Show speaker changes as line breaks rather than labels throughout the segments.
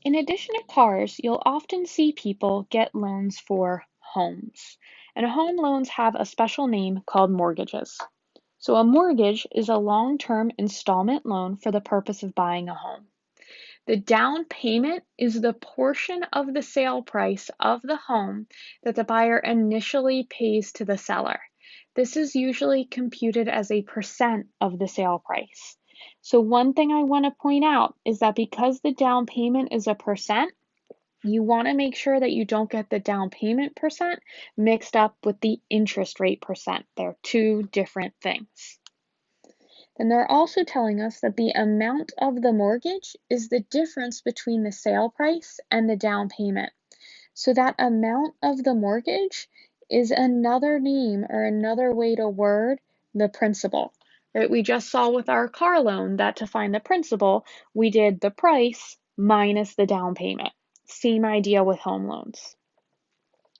In addition to cars, you'll often see people get loans for homes. And home loans have a special name called mortgages. So a mortgage is a long-term installment loan for the purpose of buying a home. The down payment is the portion of the sale price of the home that the buyer initially pays to the seller. This is usually computed as a percent of the sale price. So one thing I want to point out is that because the down payment is a percent, you want to make sure that you don't get the down payment percent mixed up with the interest rate percent. They're two different things. And they're also telling us that the amount of the mortgage is the difference between the sale price and the down payment. So that amount of the mortgage is another name or another way to word the principal. Right? We just saw with our car loan that to find the principal, we did the price minus the down payment. Same idea with home loans.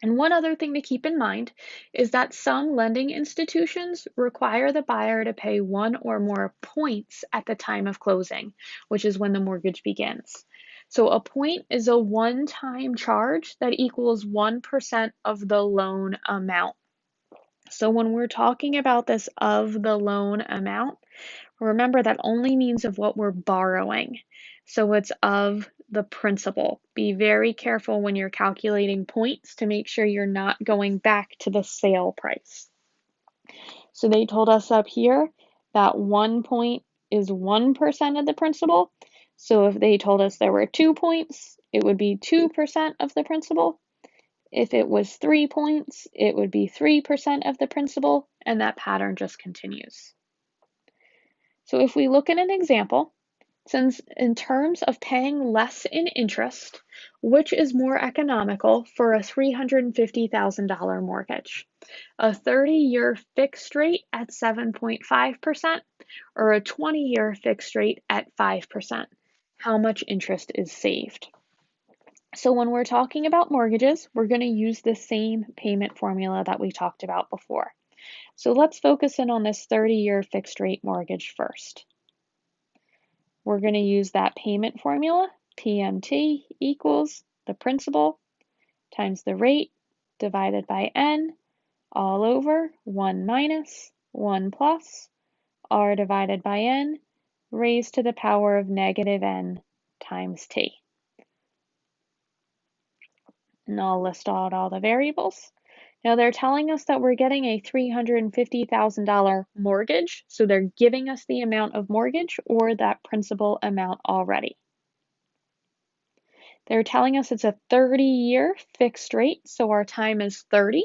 And one other thing to keep in mind is that some lending institutions require the buyer to pay one or more points at the time of closing, which is when the mortgage begins. So a point is a one-time charge that equals 1% of the loan amount. So when we're talking about this of the loan amount, remember that only means of what we're borrowing. So it's of the principal. Be very careful when you're calculating points to make sure you're not going back to the sale price. So they told us up here that 1 point is 1% of the principal. So if they told us there were 2 points, it would be 2% of the principal. If it was 3 points, it would be 3% of the principal, and that pattern just continues. So if we look at an example, since in terms of paying less in interest, which is more economical for a $350,000 mortgage? A 30-year fixed rate at 7.5% or a 20-year fixed rate at 5%? How much interest is saved? So when we're talking about mortgages, we're going to use the same payment formula that we talked about before. So let's focus in on this 30-year fixed rate mortgage first. We're going to use that payment formula, PMT equals the principal times the rate divided by N all over 1 minus 1 plus R divided by N raised to the power of negative N times T. And I'll list out all the variables. Now they're telling us that we're getting a $350,000 mortgage, so they're giving us the amount of mortgage or that principal amount already. They're telling us it's a 30-year fixed rate, so our time is 30.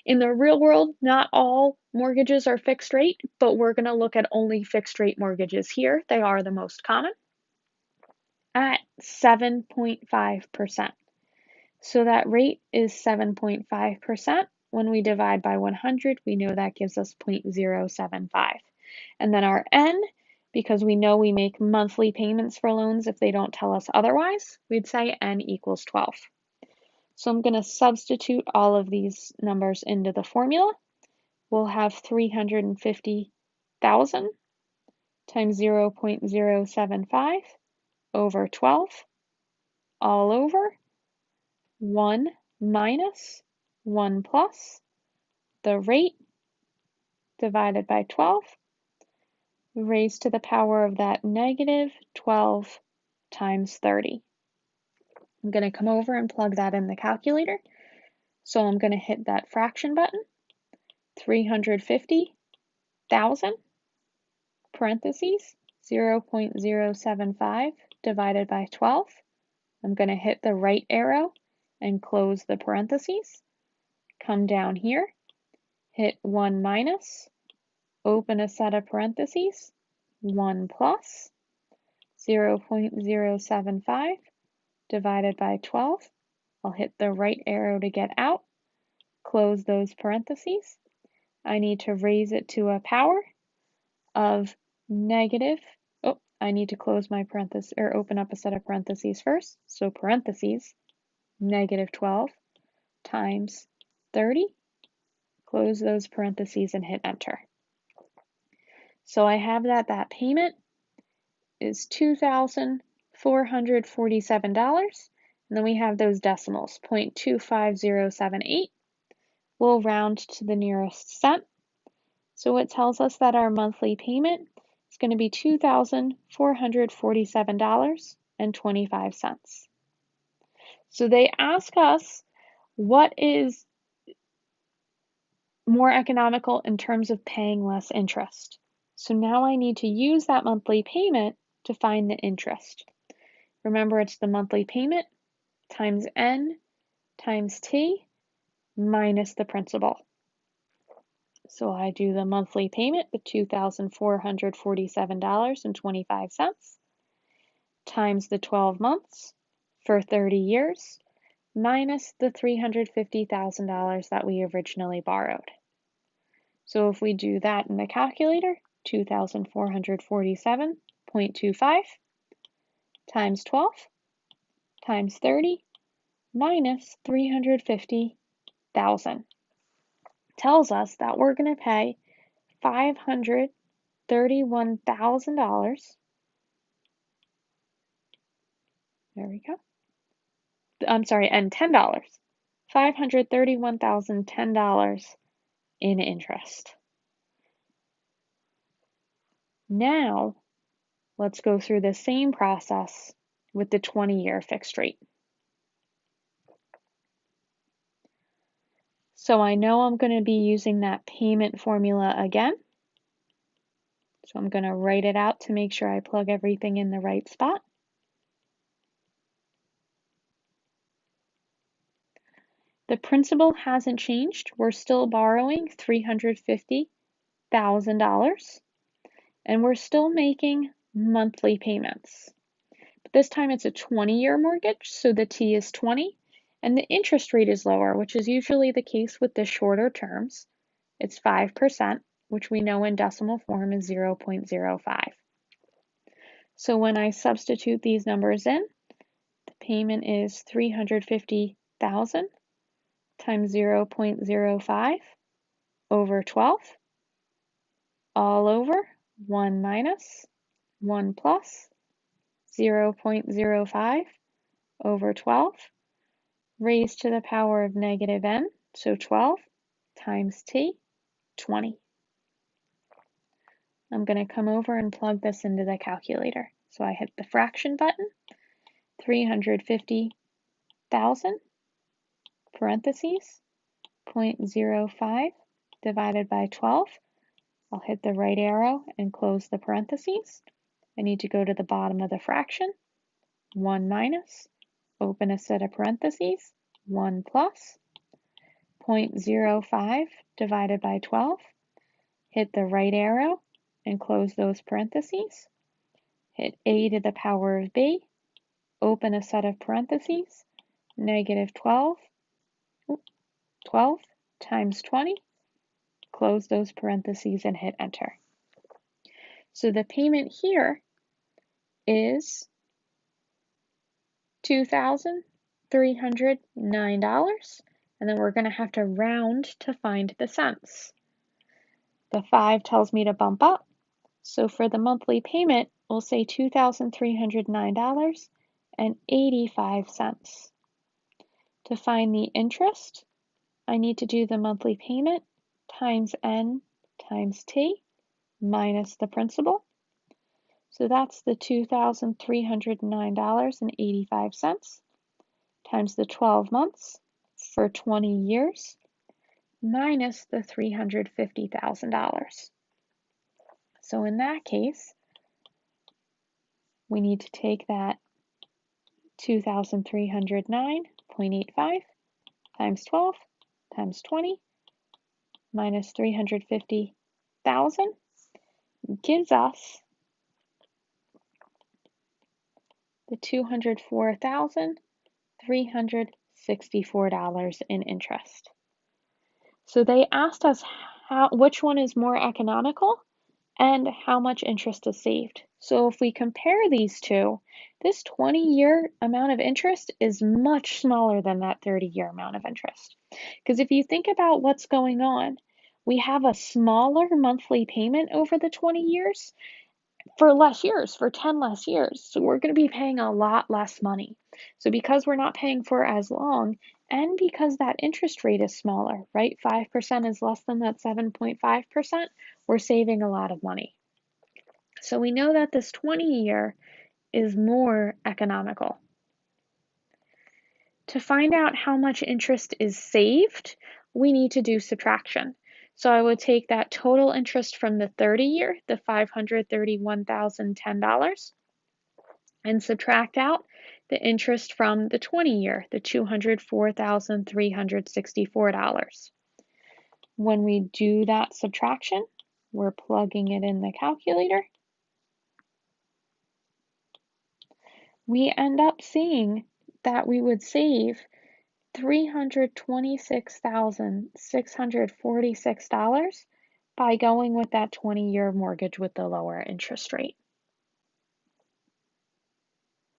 In the real world, not all mortgages are fixed rate, but we're going to look at only fixed rate mortgages here. They are the most common at 7.5%. So that rate is 7.5%. When we divide by 100, we know that gives us 0.075. And then our N, because we know we make monthly payments for loans if they don't tell us otherwise, we'd say N equals 12. So I'm going to substitute all of these numbers into the formula. We'll have 350,000 times 0.075 over 12 all over 1 minus 1 plus the rate divided by 12 raised to the power of that negative 12 times 30. I'm going to come over and plug that in the calculator. So I'm going to hit that fraction button, 350,000 parentheses 0.075 divided by 12. I'm going to hit the right arrow and close the parentheses. Come down here, hit 1 minus, open a set of parentheses, 1 plus 0.075 divided by 12. I'll hit the right arrow to get out, close those parentheses. I need to raise it to a power of negative, I need to close my parenthesis or open up a set of parentheses first. So parentheses, negative 12 times 30. Close those parentheses and hit enter. So I have that payment is $2,500 $2,447. And then we have those decimals, 0.25078. We'll round to the nearest cent. So it tells us that our monthly payment is going to be $2,447.25. So they ask us what is more economical in terms of paying less interest. So now I need to use that monthly payment to find the interest. Remember, it's the monthly payment times N times T minus the principal. So I do the monthly payment, the $2,447.25 times the 12 months for 30 years minus the $350,000 that we originally borrowed. So if we do that in the calculator, 2,447.25 times 12 times 30 minus 350,000 tells us that we're going to pay $531,000. There we go. I'm sorry, and $10. $531,010 in interest. Now, let's go through the same process with the 20-year fixed rate. So I know I'm going to be using that payment formula again. So I'm going to write it out to make sure I plug everything in the right spot. The principal hasn't changed. We're still borrowing $350,000, and we're still making monthly payments. But this time it's a 20-year mortgage, so the T is 20, and the interest rate is lower, which is usually the case with the shorter terms. It's 5%, which we know in decimal form is 0.05. So when I substitute these numbers in, the payment is $350,000 times 0.05 over 12, all over 1 minus 1 plus 0.05 over 12 raised to the power of negative n, so 12 times t, 20. I'm going to come over and plug this into the calculator. So I hit the fraction button, 350,000 parentheses, 0.05 divided by 12. I'll hit the right arrow and close the parentheses. I need to go to the bottom of the fraction, 1 minus, open a set of parentheses, 1 plus, 0.05 divided by 12, hit the right arrow and close those parentheses, hit a to the power of b, open a set of parentheses, negative 12 times 20, close those parentheses and hit enter. So the payment here is $2,309, and then we're going to have to round to find the cents. The 5 tells me to bump up, so for the monthly payment, we'll say $2,309.85. To find the interest, I need to do the monthly payment times n times t minus the principal. So that's the $2,309.85 times the 12 months for 20 years minus the $350,000. So in that case, we need to take that 2,309.85 times 12 times 20 minus 350,000 gives us the $204,364 in interest. So they asked us which one is more economical and how much interest is saved. So if we compare these two, this 20-year amount of interest is much smaller than that 30-year amount of interest. Because if you think about what's going on, we have a smaller monthly payment over the 20 years, for less years, for 10 less years. So we're going to be paying a lot less money. So because we're not paying for as long, and because that interest rate is smaller, right? 5% is less than that 7.5%, we're saving a lot of money. So we know that this 20-year is more economical. To find out how much interest is saved, we need to do subtraction. So I would take that total interest from the 30-year, the $531,010, and subtract out the interest from the 20-year, the $204,364. When we do that subtraction, we're plugging it in the calculator. We end up seeing that we would save $326,646 by going with that 20-year mortgage with the lower interest rate.